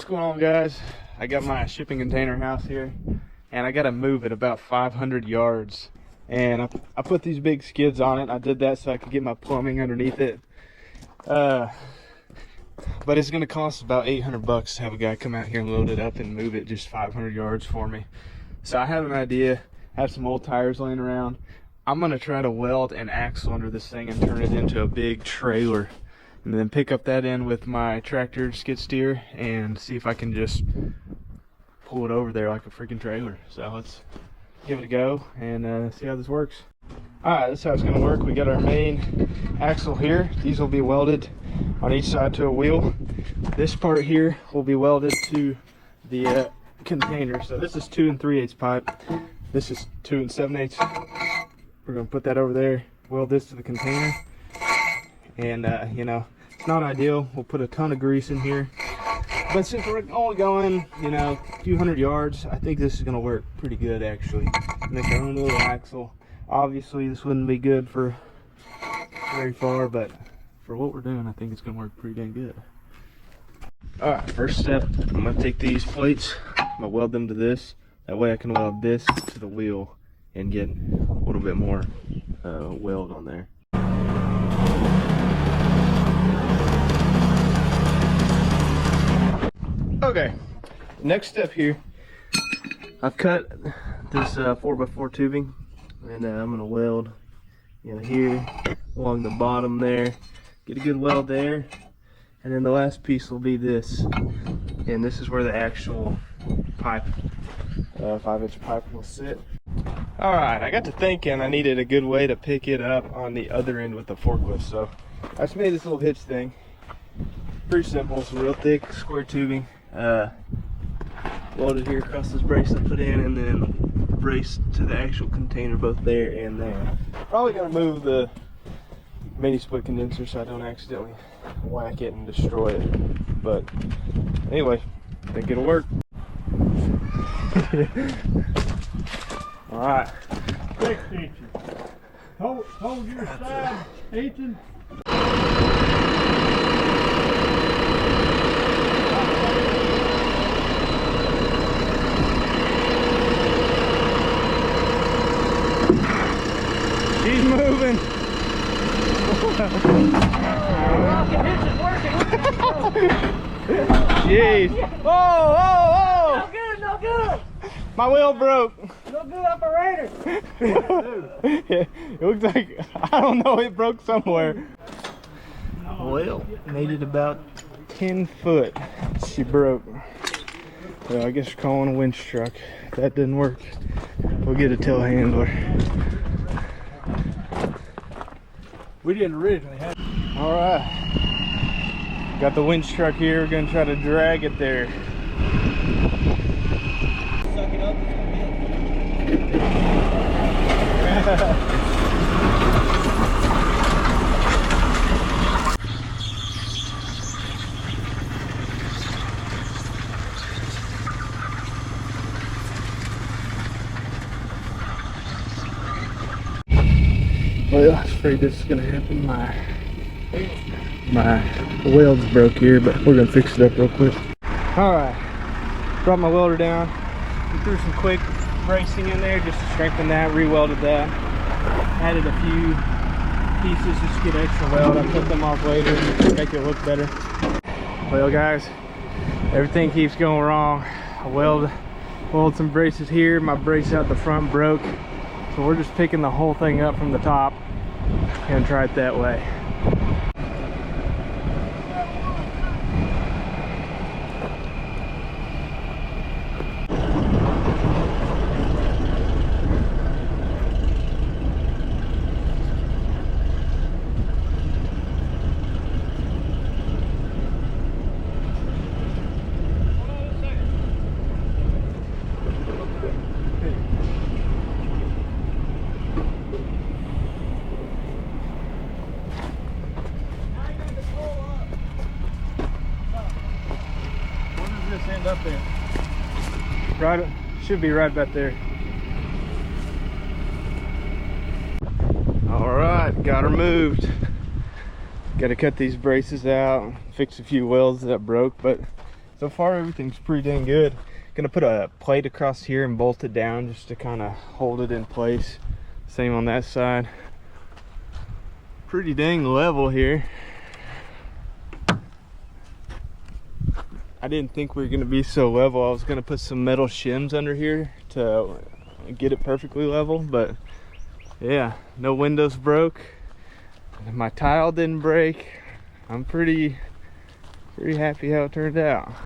going on, guys? I got my shipping container house here, and I got to move it about 500 yards. And I put these big skids on it. I did that so I could get my plumbing underneath it. But it's going to cost about 800 bucks to have a guy come out here and load it up and move it just 500 yards for me. So I have an idea. I have some old tires laying around. I'm going to try to weld an axle under this thing and turn it into a big trailer. And then pick up that end with my tractor skid steer and see if I can just pull it over there like a freaking trailer. So let's give it a go and see how this works. Alright, this is how it's going to work. We got our main axle here. These will be welded on each side to a wheel. This part here will be welded to the container. So this is 2 3/8 pipe. This is 2 7/8. We're going to put that over there, weld this to the container. And you know, it's not ideal. We'll put a ton of grease in here, but since we're only going, you know, a few hundred yards, I think this is going to work pretty good actually. Make our own little axle. Obviously this wouldn't be good for very far, but for what we're doing, I think it's going to work pretty dang good. Alright, first step, I'm going to take these plates, I'm going to weld them to this. That way I can weld this to the wheel and get a little bit more weld on there. Okay, next step here, I've cut this 4x4 tubing, and I'm going to weld, you know, here along the bottom there, get a good weld there, and then the last piece will be this, and this is where the actual pipe, 5-inch pipe will sit. Alright, I got to thinking I needed a good way to pick it up on the other end with the forklift, so I just made this little hitch thing. Pretty simple, some real thick square tubing. Welded here across this brace I put in, and then brace to the actual container both there and there. Probably gonna move the mini split condenser so I don't accidentally whack it and destroy it. But anyway, I think it'll work. Alright. 6 inches. Hold your side, Ethan. She's moving. Jeez. Whoa, whoa, whoa. No good, no good. My wheel broke. No good, operator. Yeah, it looks like, I don't know, it broke somewhere. Well, made it about 10 foot. She broke. Well, I guess we're calling a winch truck. If that didn't work, we'll get a telehandler. We didn't originally have. All right, got the winch truck here. We're gonna try to drag it there. Suck it up. Well, I was afraid this is gonna happen. My weld's broke here, but we're gonna fix it up real quick. All right, brought my welder down. We threw some quick bracing in there just to strengthen that, re-welded that. Added a few pieces just to get extra weld. I put them off later to make it look better. Well, guys, everything keeps going wrong. I welded some braces here. My brace out the front broke. So we're just picking the whole thing up from the top and try it that way. End up there. Right, should be right back there. All right, got her moved. Got to cut these braces out, fix a few welds that broke, but So far everything's pretty dang good. Gonna put a plate across here and bolt it down just to kind of hold it in place. Same on that side. Pretty dang level here. I didn't think we were gonna be so level. I was gonna put some metal shims under here to get it perfectly level, but yeah, no windows broke. My tile didn't break. I'm pretty happy how it turned out.